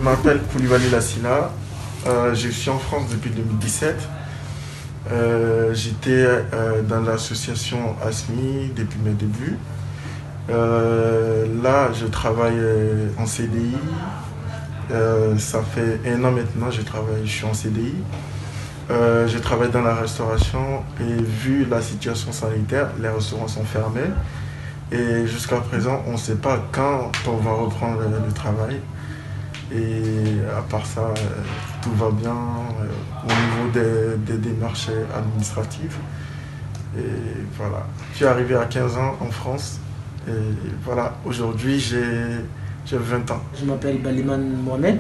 Je m'appelle Koulibaly Lassina. Je suis en France depuis 2017. J'étais dans l'association ASMI depuis mes débuts. Là, je travaille en CDI. Ça fait 1 an maintenant je suis en CDI. Je travaille dans la restauration et vu la situation sanitaire, les restaurants sont fermés. Et jusqu'à présent, on ne sait pas quand on va reprendre le travail. Et à part ça, tout va bien au niveau des démarches administratives. Et voilà. Je suis arrivé à 15 ans en France. Et voilà, aujourd'hui j'ai 20 ans. Je m'appelle Baliman Mohamed.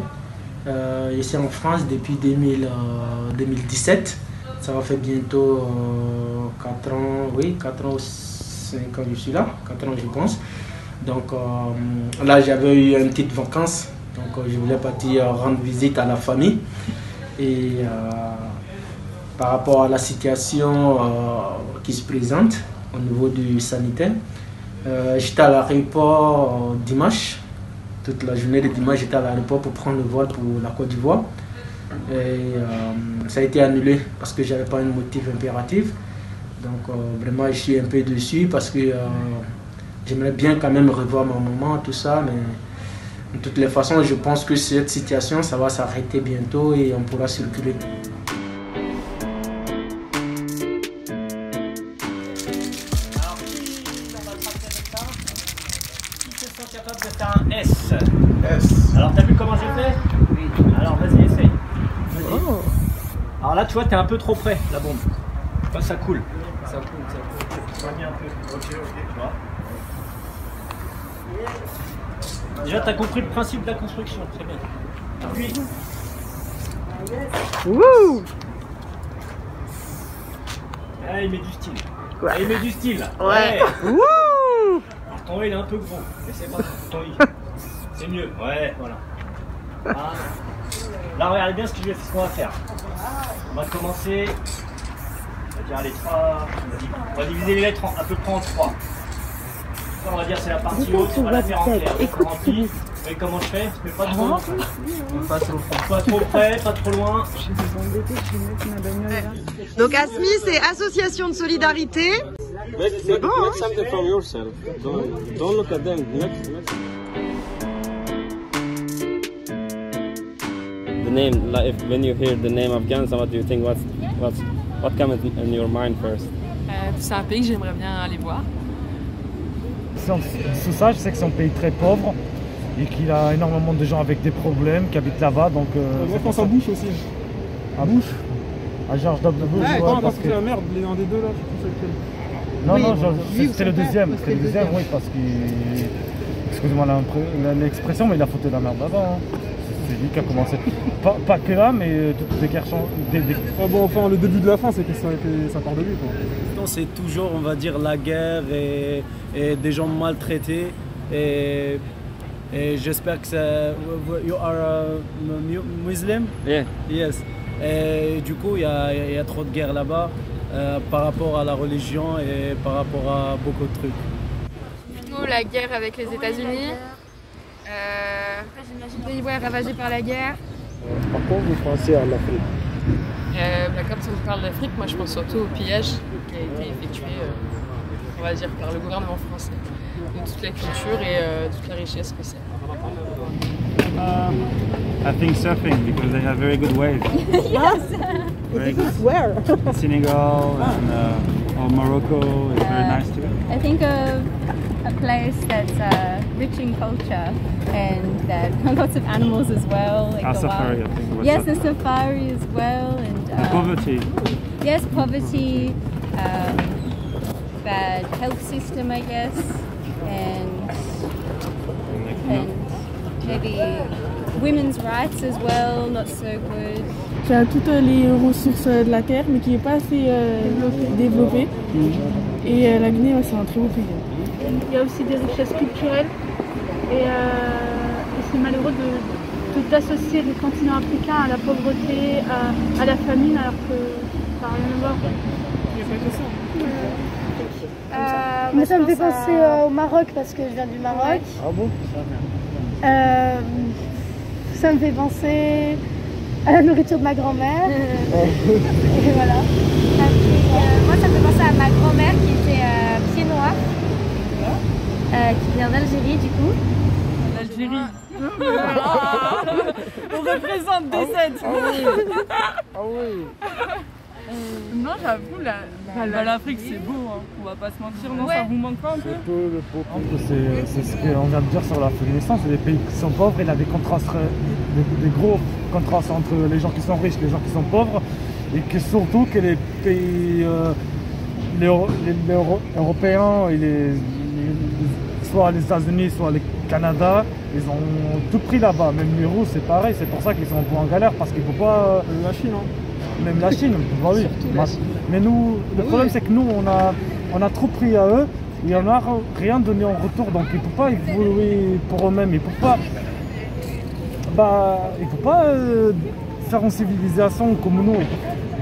Je suis en France depuis 2017. Ça va faire bientôt 4 ans, oui, 4 ans ou 5 ans je suis là, 4 ans je pense. Donc là j'avais eu une petite vacance, donc je voulais partir rendre visite à la famille. Et par rapport à la situation qui se présente au niveau du sanitaire, j'étais à l'aéroport dimanche. Toute la journée de dimanche, j'étais à l'aéroport pour prendre le vol pour la Côte d'Ivoire. Et ça a été annulé parce que je n'avais pas un motif impératif. Donc vraiment, je suis un peu déçu parce que j'aimerais bien quand même revoir ma maman, tout ça. Mais de toutes les façons, je pense que cette situation, ça va s'arrêter bientôt et on pourra circuler. Capable de faire un S. Alors t'as vu comment j'ai fait? Oui. Alors vas-y, essaye. Vas-y. Oh. Alors là tu vois t'es un peu trop près, la bombe. Là, ça coule. Ça coule, ça coule. Tu soignes un peu. Ok, tu vois. Déjà t'as compris le principe de la construction, très bien. Puis. Wouh. Là il met du style. Là, il met du style là. Ouais. Wouh. Ton il est un peu gros, mais c'est pas ton i. C'est mieux, ouais, voilà. Ah. Là, regardez bien ce qu'on va faire. On va commencer. On va dire les 3. On va diviser les lettres à peu près en 3. On va dire c'est la partie haute, on va la faire en clair. Vous voyez comment je fais? Mais pas trop loin. Pas trop près, pas trop loin. Donc ASMI, c'est Association de Solidarité. C'est bon, make something from yourself. Don't look at them. The name, like when you hear the name Afghanistan, what do you think? What comes in your mind first? C'est un pays que j'aimerais bien aller voir. Sous ça, je sais que c'est un pays très pauvre et qu'il a énormément de gens avec des problèmes qui habitent là-bas. Donc, moi, je pense à Bush aussi. À Bush? À George W. Bush. Ouais, parce que c'est la merde, l'un des deux là, je pense lequel. Non, non, c'était le deuxième. C'était le deuxième, oui, parce qu'il. Excusez-moi l'expression, mais il a foutu la merde là-bas. Hein. C'est lui qui a commencé. Pas que là, mais toutes les guerres changent. Ah bon, enfin, le début de la fin, c'est que ça part de lui, quoi. C'est toujours, on va dire, la guerre et des gens maltraités. Et j'espère que c'est. You are a Muslim? Yeah. Yes. Et du coup, il y a trop de guerre là-bas par rapport à la religion et par rapport à beaucoup de trucs. Plutôt la guerre avec les États-Unis. Pays ravagé par la guerre. Par contre, vous pensez à l'Afrique? Quand on parle d'Afrique, moi je pense surtout au pillage qui a été effectué, on va dire, par le gouvernement français, de toute la culture et toute la richesse que c'est. I think surfing because they have very good waves. Yes. Very good. Where? Senegal and or Morocco is very nice too. I think a place that's rich in culture and that lots of animals as well. Like a safari, I think. Yes, the safari as well, and poverty. Yes, poverty, bad health system, I guess, and maybe women's rights as well, not so good. Tu as toutes les ressources de la terre, mais qui n'est pas assez développée. Et la Guinée, c'est un très beau pays. Il y a aussi des richesses culturelles et c'est malheureux d'associer le continent africain à la pauvreté, à la famine, alors que ça n'a rien à voir. Il n'y a pas que ça. Moi, ça me fait penser au Maroc parce que je viens du Maroc. Ah bon? Ça me fait penser à la nourriture de ma grand-mère. Et voilà. Moi, ça me fait penser à ma grand-mère qui était pied noir, qui vient d'Algérie du coup. L'Algérie. On représente des sept. Ah oui. Non, j'avoue, l'Afrique c'est beau, hein. On va pas se mentir, non, Ouais. ça vous manque pas un peu? C'est ce qu'on vient de dire sur l'Afghanistan, c'est des pays qui sont pauvres, il y a des contrastes, des gros contrastes entre les gens qui sont riches et les gens qui sont pauvres, et que surtout que les pays les Européens et soit les États-Unis, soit le Canada, ils ont tout pris là-bas. Même les Russes, c'est pareil, c'est pour ça qu'ils sont un peu en galère, parce qu'il ne faut pas... La Chine, hein. Même la Chine, bah oui. Mais nous, le problème c'est que nous, on a trop pris à eux, et on n'a rien donné en retour, donc ils ne peuvent pas évoluer pour eux-mêmes, ils ne peuvent pas faire une civilisation comme nous.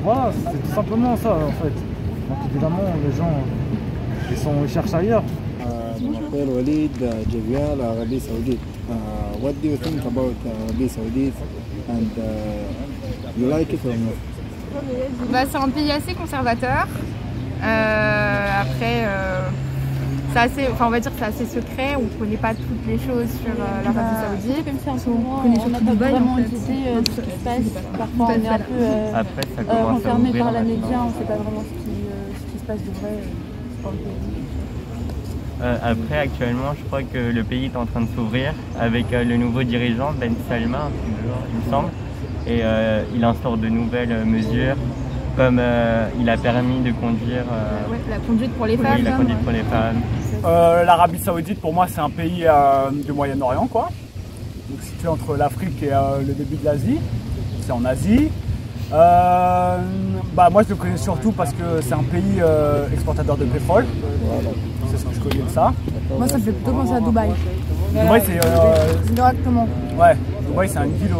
Voilà, c'est tout simplement ça en fait. Donc évidemment, les gens, ils cherchent ailleurs. Je m'appelle Walid, je viens de l'Arabie Saoudite. What do you think about Arabie Saoudite and you like it or not? C'est un pays assez conservateur. Après, on va dire que c'est assez secret. On ne connaît pas toutes les choses sur l'Arabie Saoudite. On n'a pas vraiment une idée de ce qui se passe. Parfois, on est un peu renfermé par la média. On ne sait pas vraiment ce qui se passe de vrai dans le pays. Après, actuellement, je crois que le pays est en train de s'ouvrir avec le nouveau dirigeant, Ben Salman, il me semble. Et il instaure de nouvelles mesures, comme il a permis de conduire... la conduite pour les femmes. Oui, la conduite pour les femmes. L'Arabie Saoudite, pour moi, c'est un pays du Moyen-Orient, quoi. Donc, situé entre l'Afrique et le début de l'Asie. C'est en Asie. Moi, je le connais surtout parce que c'est un pays exportateur de pétrole. C'est ce que je connais de ça. Moi, ça me fait plutôt penser à Dubaï. Dubaï, c'est... Directement. Ouais, Dubaï, c'est une ville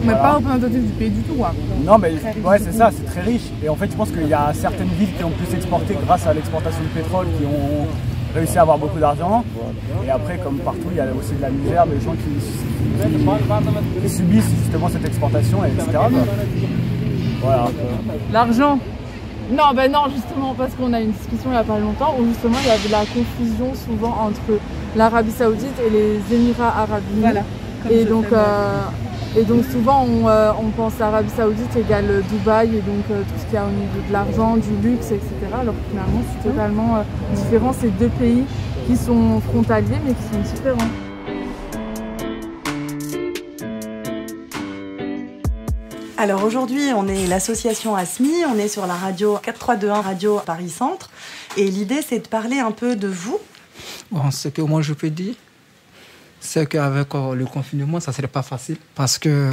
mais pas représentatif du pays du tout, quoi. Non, mais ouais, c'est ça, c'est très riche. Et en fait, je pense qu'il y a certaines villes qui ont pu s'exporter grâce à l'exportation de pétrole, qui ont réussi à avoir beaucoup d'argent. Et après, comme partout, il y a aussi de la misère, des gens qui subissent justement cette exportation, etc. Voilà. L'argent. Non, justement, parce qu'on a eu une discussion il n'y a pas longtemps où justement il y avait la confusion souvent entre l'Arabie Saoudite et les Émirats Arabes Unis. Voilà. Et donc souvent on pense à l'Arabie Saoudite égale Dubaï et donc tout ce qu'il y a au niveau de l'argent, du luxe, etc. Alors que finalement c'est totalement différent. C'est deux pays qui sont frontaliers mais qui sont différents. Alors aujourd'hui, on est l'association ASMI, on est sur la radio 4321 Radio Paris Centre et l'idée c'est de parler un peu de vous. Bon, ce que moi je peux dire, c'est qu'avec le confinement, ça ne serait pas facile parce que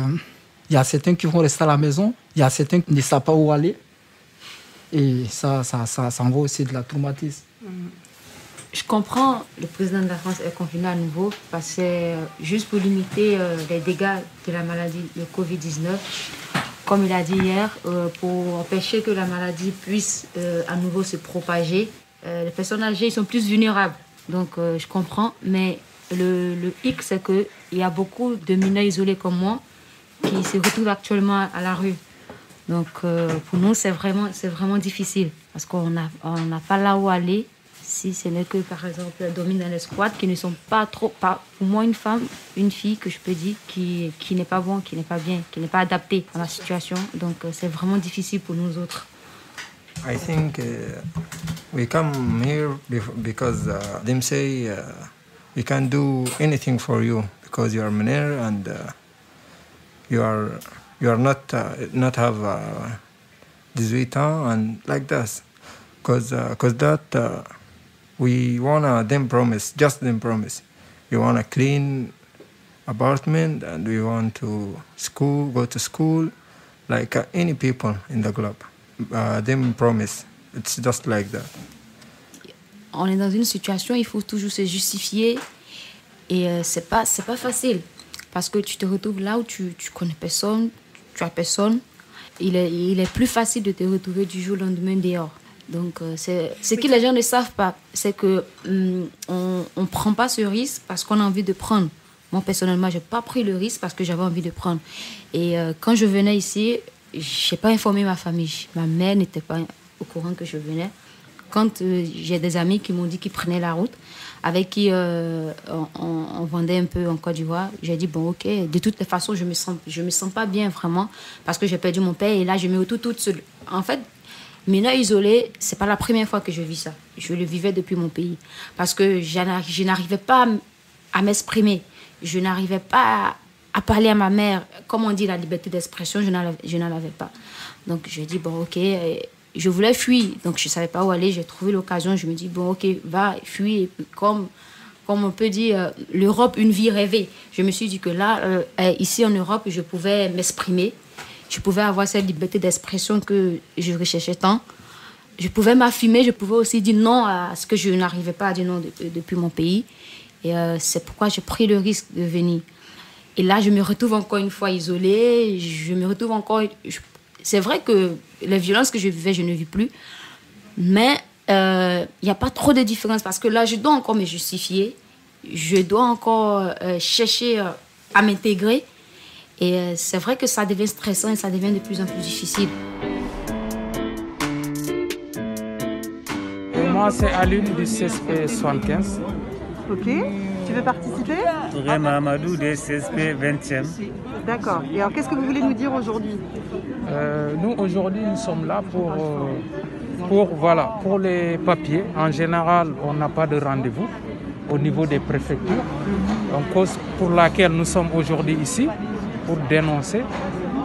il y a certains qui vont rester à la maison, il y a certains qui ne savent pas où aller et ça envoie aussi de la traumatisme. Je comprends, le président de la France est confiné à nouveau parce que juste pour limiter les dégâts de la maladie, le Covid-19, comme il a dit hier, pour empêcher que la maladie puisse à nouveau se propager, les personnes âgées sont plus vulnérables. Donc je comprends, mais le hic, c'est qu'il y a beaucoup de mineurs isolés comme moi qui se retrouvent actuellement à la rue. Donc pour nous, c'est vraiment difficile parce qu'on n'a pas là où aller. Si ce n'est que, par exemple, dormir dans les squats qui ne sont pas trop... Pour moi, une fille que je peux dire qui n'est pas bon, qui n'est pas bien, qui n'est pas adaptée à la situation. Donc, c'est vraiment difficile pour nous autres. I think we come here because them say we can do anything for you because you are minor and you are not have 18 ans and like that. Because that we wanna them promise, just them promise. We want a clean apartment and we want to go to school like any people in the club. Them promise. It's just like that. On est dans une situation, il faut toujours se justifier et c'est pas facile parce que tu te retrouves là où tu connais personne, tu as personne. Il est plus facile de te retrouver du jour au lendemain dehors. Donc, ce que les gens ne savent pas, c'est qu'on ne prend pas ce risque parce qu'on a envie de prendre. Moi, personnellement, je n'ai pas pris le risque parce que j'avais envie de prendre. Et quand je venais ici, je n'ai pas informé ma famille. Ma mère n'était pas au courant que je venais. Quand j'ai des amis qui m'ont dit qu'ils prenaient la route, avec qui on vendait un peu en Côte d'Ivoire, j'ai dit, bon, ok, de toutes les façons, je me sens pas bien vraiment parce que j'ai perdu mon père et là, je me retrouve toute seule. En fait, mineur isolé, c'est pas la première fois que je vis ça. Je le vivais depuis mon pays parce que je n'arrivais pas à m'exprimer. Je n'arrivais pas à parler à ma mère. Comme on dit, la liberté d'expression, je n'en avais pas. Donc, je dis, bon, ok, je voulais fuir. Donc, je ne savais pas où aller. J'ai trouvé l'occasion. Je me dis, bon, ok, va, fuis. Et puis, comme on peut dire, l'Europe, une vie rêvée. Je me suis dit que là, ici en Europe, je pouvais m'exprimer. Je pouvais avoir cette liberté d'expression que je recherchais tant. Je pouvais m'affirmer. Je pouvais aussi dire non à ce que je n'arrivais pas à dire non depuis mon pays. Et c'est pourquoi j'ai pris le risque de venir. Et là, je me retrouve encore une fois isolée. Je me retrouve encore... C'est vrai que les violences que je vivais, je ne vis plus. Mais il n'y a pas trop de différence parce que là, je dois encore me justifier. Je dois encore chercher à m'intégrer. Et c'est vrai que ça devient stressant et ça devient de plus en plus difficile. Moi, c'est Aline du CSP 75. Ok. Tu veux participer? Touré Mahamadou des CSP 20e. D'accord. Et alors, qu'est-ce que vous voulez nous dire aujourd'hui? Nous, aujourd'hui, nous sommes là pour les papiers. En général, on n'a pas de rendez-vous au niveau des préfectures. Donc, cause pour laquelle nous sommes aujourd'hui ici, pour dénoncer.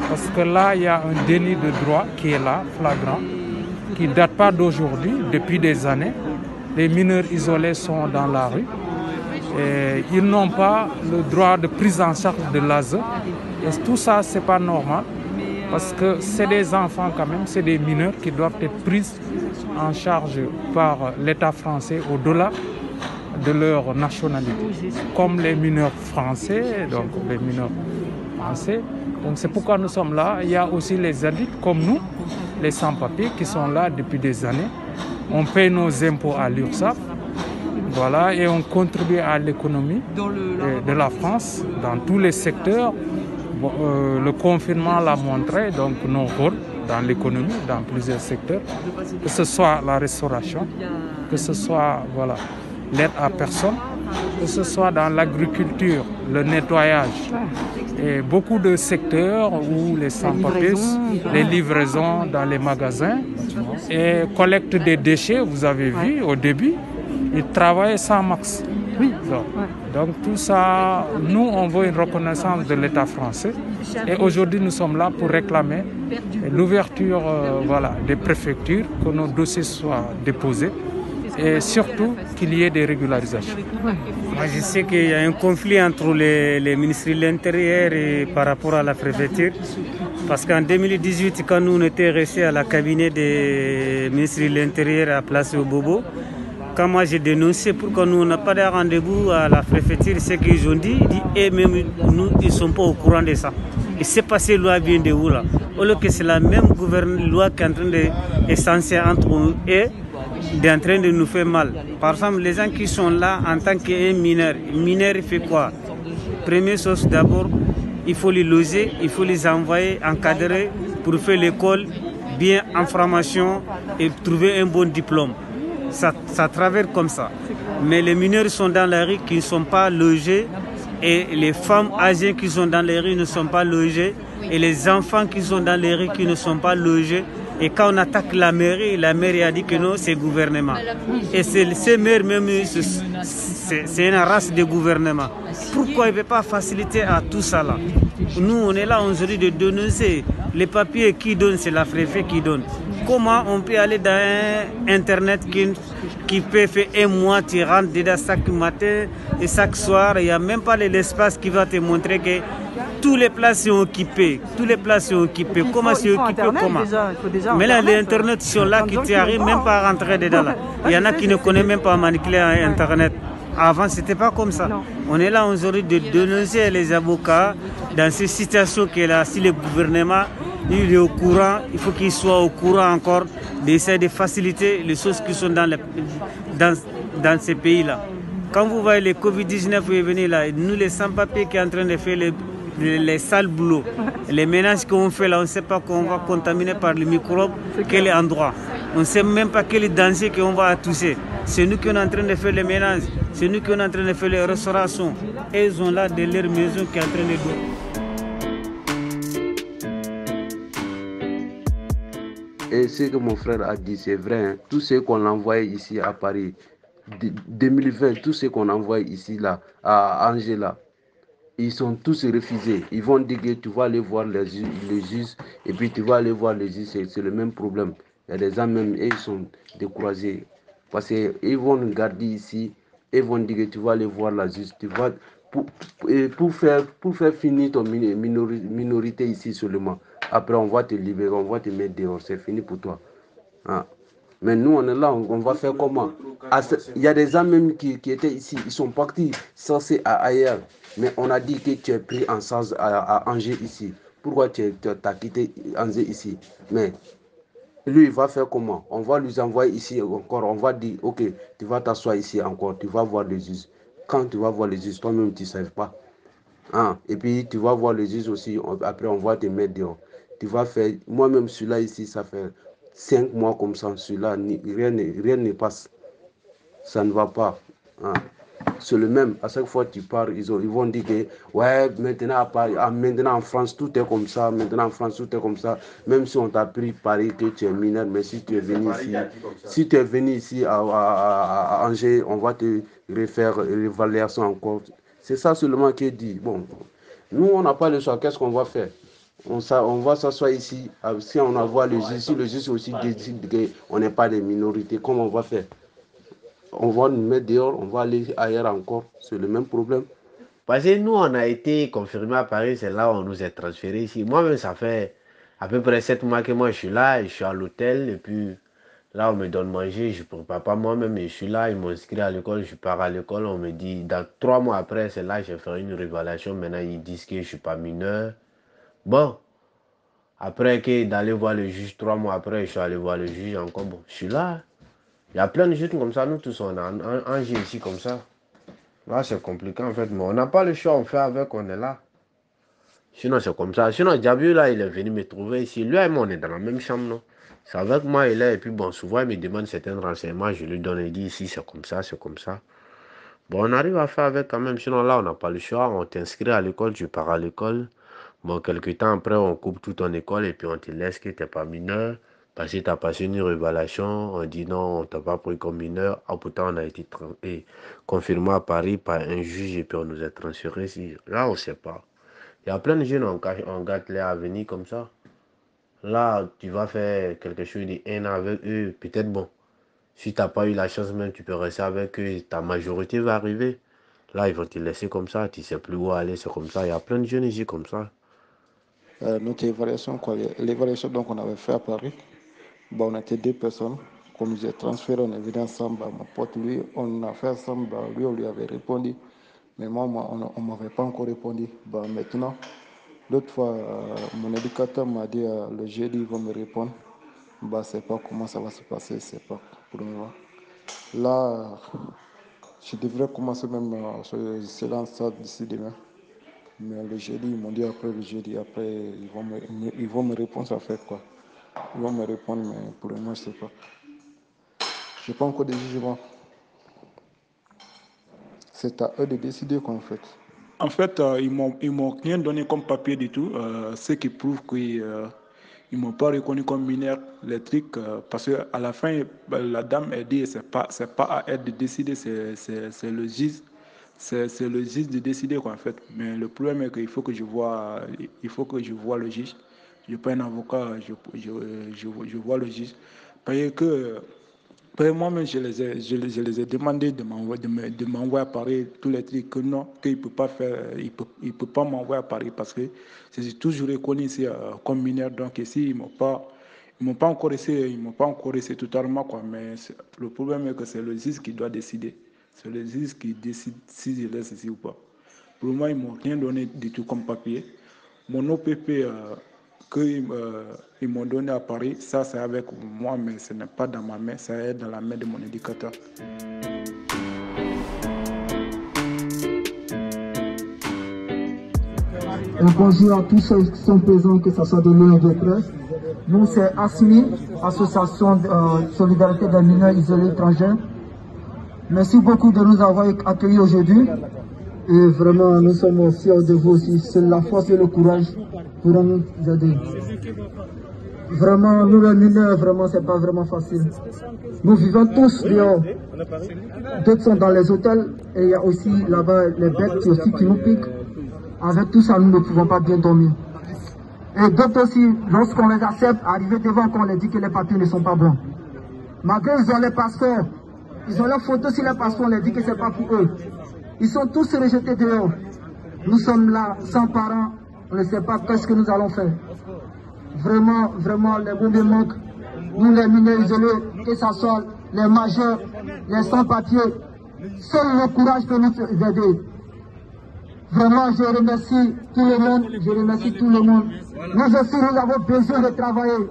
Parce que là, il y a un déni de droit qui est là, flagrant, qui ne date pas d'aujourd'hui, depuis des années. Les mineurs isolés sont dans la rue. Et ils n'ont pas le droit de prise en charge de l'ASE. Et tout ça, ce n'est pas normal. Parce que c'est des enfants quand même, c'est des mineurs qui doivent être pris en charge par l'État français au-delà de leur nationalité. Comme les mineurs français, donc les mineurs français. Donc c'est pourquoi nous sommes là. Il y a aussi les adultes comme nous, les sans-papiers qui sont là depuis des années. On paye nos impôts à l'URSSAF. Voilà, et on contribue à l'économie de la France dans tous les secteurs. Le confinement l'a montré, donc nos rôles dans l'économie, dans plusieurs secteurs, que ce soit la restauration, que ce soit l'aide à personne, que ce soit dans l'agriculture, le nettoyage. Et beaucoup de secteurs où les sans-papiers, les livraisons dans les magasins et collecte des déchets, vous avez vu au début. Ils travaillent sans max. Oui. Donc tout ça, nous, on veut une reconnaissance de l'État français. Et aujourd'hui, nous sommes là pour réclamer l'ouverture des préfectures, que nos dossiers soient déposés et surtout qu'il y ait des régularisations. Moi, je sais qu'il y a un conflit entre les ministres de l'Intérieur et par rapport à la préfecture. Parce qu'en 2018, quand nous on était restés à la cabinet des ministres de l'Intérieur à Place au Bobo, quand moi j'ai dénoncé pourquoi nous on n'a pas de rendez-vous à la préfecture, c'est qu'ils ont dit et même nous, ils ne sont pas au courant de ça. Et c'est passé loi vient de où là? Au lieu que c'est la même loi qui est en train d'essencer entre nous et en train de nous faire mal. Par exemple, les gens qui sont là en tant qu'un mineur, il fait quoi? Première chose d'abord, il faut les loger, il faut les envoyer, encadrer pour faire l'école, bien en formation et trouver un bon diplôme. Ça traverse comme ça. Mais les mineurs sont dans la rue qui ne sont pas logés et les femmes âgées qui sont dans les rues ne sont pas logées et les enfants qui sont dans les rues qui ne sont pas logés. Et quand on attaque la mairie a dit que non, c'est le gouvernement. Et ces maires même, c'est une race de gouvernement. Pourquoi il ne veut pas faciliter à tout ça là? Nous, on est là aujourd'hui de dénoncer. Les papiers qui donnent, c'est la préfet qui donne. Comment on peut aller dans Internet qui peut faire un mois, tu rentres dedans chaque matin et chaque soir, il n'y a même pas l'espace qui va te montrer que toutes les places sont occupées. Toutes les places sont occupées. Comment c'est occupé? Comment? Mais là, les Internet sont là qui t'arrivent même pas à rentrer dedans. Là. Il y en a qui ne connaissent même pas manipuler Internet. Avant, ce n'était pas comme ça. Non. On est là aujourd'hui de dénoncer les avocats dans ces situations que là, si le gouvernement il est au courant, il faut qu'il soit au courant encore d'essayer de faciliter les choses qui sont dans ces pays-là. Quand vous voyez le Covid-19 qui est venu là, nous les sans-papiers qui sont en train de faire les sales boulots, les ménages qu'on fait là, on ne sait pas qu'on va contaminer par les microbes, quel endroit. On ne sait même pas quel danger qu'on va toucher. C'est nous qui sommes en train de faire les ménages, c'est nous qui sommes en train de faire les restaurations. Et ils sont là de leur maison qui est en train de jouer. Et ce que mon frère a dit, c'est vrai. Hein. Tout ce qu'on envoie ici à Paris, 2020, tout ce qu'on envoie ici là, à Angela, ils sont tous refusés. Ils vont dire que tu vas aller voir les juges, et puis tu vas aller voir les juges, c'est le même problème. Il y a des gens même, et ils sont découragés. Parce qu'ils vont nous garder ici, et ils vont dire que tu vas aller voir la juge. Tu vas, pour faire finir ton minorité ici seulement. Après, on va te libérer, on va te mettre dehors, c'est fini pour toi. Hein. Mais nous, on est là, on va faire comment? Il y a des gens même qui étaient ici, ils sont partis censés ailleurs. Mais on a dit que tu es pris en charge à Angers ici. Pourquoi tu as quitté Angers ici? Mais lui, il va faire comment? On va lui envoyer ici encore, on va dire, ok, tu vas t'asseoir ici encore, tu vas voir les juges. Quand tu vas voir les juges, toi-même, tu ne sais pas. Hein? Et puis, tu vas voir les juges aussi, après, on va te mettre dehors. Tu vas faire, moi-même, celui-là ici, ça fait 5 mois comme ça, celui-là, rien ne passe. Ça ne va pas. Hein. C'est le même. À chaque fois que tu pars, ils vont dire que ouais, maintenant en France, tout est comme ça. Maintenant en France, tout est comme ça. Même si on t'a pris Paris que tu es mineur, mais si tu es venu ici, à Angers, on va te refaire l'évaluation encore. C'est ça seulement qui est dit. Bon, nous, on n'a pas le choix. Qu'est-ce qu'on va faire? On va s'asseoir ici. Si on envoie le juge, si le juge aussi décide qu'on n'est pas des minorités, comment on va faire? On va nous mettre dehors, on va aller ailleurs encore. C'est le même problème. Parce que nous, on a été confirmés à Paris, c'est là où on nous est transférés ici. Moi-même, ça fait à peu près 7 mois que moi je suis là, je suis à l'hôtel, et puis là, on me donne manger, je ne prépare pas moi-même, je suis là, ils m'ont inscrit à l'école, je pars à l'école, on me dit, 3 mois après, c'est là que j'ai fait une révélation, maintenant ils disent que je ne suis pas mineur. Bon, après que d'aller voir le juge, 3 mois après, je suis allé voir le juge encore, bon, je suis là. Il y a plein de juges comme ça, nous tous on a un Angers ici comme ça. Là c'est compliqué en fait, mais on n'a pas le choix, on fait avec, on est là. Sinon c'est comme ça. Sinon Diaby là, il est venu me trouver ici. Lui et moi on est dans la même chambre, non? C'est avec moi, il est, et puis bon, souvent il me demande certains renseignements, je lui donne, il dit ici c'est comme ça, c'est comme ça. Bon, on arrive à faire avec quand même, sinon là on n'a pas le choix, on t'inscrit à l'école, tu pars à l'école. Bon, quelques temps après, on coupe toute ton école et puis on te laisse que tu n'es pas mineur. Parce que tu as passé une révélation, on dit non, on ne t'a pas pris comme mineur. Ah, pourtant, on a été confirmé à Paris par un juge et puis on nous a transférés ici. Là, on ne sait pas. Il y a plein de jeunes, on gâte les avenirs comme ça. Là, tu vas faire quelque chose d'un an avec eux. Peut-être, bon, si tu n'as pas eu la chance même, tu peux rester avec eux. Ta majorité va arriver. Là, ils vont te laisser comme ça. Tu ne sais plus où aller, c'est comme ça. Il y a plein de jeunes ici comme ça. Notre évaluation, l'évaluation qu'on avait fait à Paris, on était 2 personnes. Comme nous avons transféré, on est venu ensemble. Mon pote, lui, on a fait ensemble. Lui, on lui avait répondu. Mais moi on ne m'avait pas encore répondu. Maintenant, l'autre fois, mon éducateur m'a dit le jeudi, il va me répondre. Je ne sais pas comment ça va se passer, c'est pas pour le moment. Là, je devrais commencer même ce silence d'ici demain. Mais le jeudi, ils m'ont dit après le jeudi, après, ils vont me répondre, ça fait quoi? Ils vont me répondre, mais pour le moment, je ne sais pas. Je n'ai pas encore de jugement. C'est à eux de décider qu'en fait. En fait, ils m'ont rien donné comme papier du tout, ce qui prouve qu'ils ne m'ont pas reconnu comme mineur électrique, parce qu'à la fin, la dame a dit que ce n'est pas à elle de décider, c'est le juge. C'est le juge de décider quoi, en fait. Mais le problème est qu'il faut que je vois le juge. Je ne suis pas un avocat, je vois le juge. Parce que moi-même, je les ai demandé de m'envoyer à Paris tous les trucs que non, qu'il ne peut pas faire, il peut pas m'envoyer à Paris parce que c'est toujours reconnu ici comme mineur. Donc ici, ils m'ont pas encore essayé totalement quoi. Mais le problème est que c'est le juge qui doit décider. C'est le juge qui décide si je laisse ici ou pas. Pour le moment, ils ne m'ont rien donné du tout comme papier. Mon OPP qu'ils m'ont donné à Paris, ça c'est avec moi, mais ce n'est pas dans ma main, ça est dans la main de mon éducateur. bonjour à tous ceux qui sont présents, que ce soit de l'eau et de presse. Nous, c'est ASMI, Association de Solidarité des mineurs isolés étrangers. Merci beaucoup de nous avoir accueillis aujourd'hui. Et vraiment, nous sommes fiers de vous aussi. C'est la force et le courage pour nous aider. Vraiment, nous les mineurs, vraiment, c'est pas vraiment facile. Nous vivons tous dehors. D'autres sont dans les hôtels et il y a aussi là-bas les bêtes qui nous piquent. Avec tout ça, nous ne pouvons pas bien dormir. Et d'autres aussi, lorsqu'on les accepte, arriver devant, qu'on les dit que les papiers ne sont pas bons. Malgré ils ont les passeports, ils ont leurs photos sur les passeports, on les dit que c'est pas pour eux. Ils sont tous rejetés dehors. Nous sommes là, sans parents, on ne sait pas qu'est-ce que nous allons faire. Vraiment, vraiment, les mots me manquent. Nous, les mineurs isolés, que ce soit les majeurs, les sans-papiers, seul le courage peut nous aider. Vraiment, je remercie tout le monde, je remercie tout le monde. Nous aussi, nous avons besoin de travailler.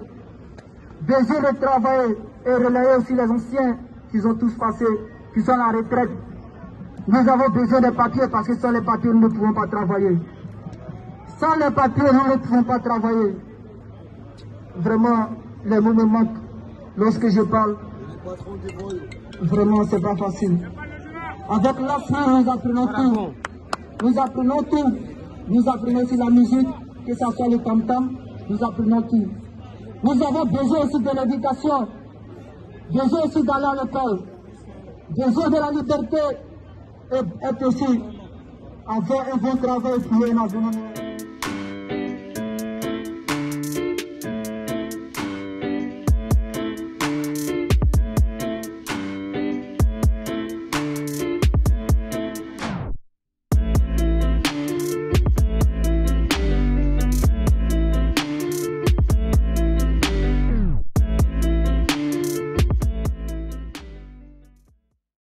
Besoin de travailler et relayer aussi les anciens qui ont tous passé, qui sont à la retraite. Nous avons besoin de papiers parce que sans les papiers, nous ne pouvons pas travailler. Sans les papiers, nous ne pouvons pas travailler. Vraiment, les mots me manquent lorsque je parle. Vraiment, c'est pas facile. Avec l'ASMI, nous apprenons tout. Nous apprenons tout. Nous apprenons aussi la musique, que ce soit le tam-tam. Nous apprenons tout. Nous avons besoin aussi de l'éducation. Besoin aussi d'aller à l'école. Besoin de la liberté. Et aussi avoir un bon travail pour un avenir.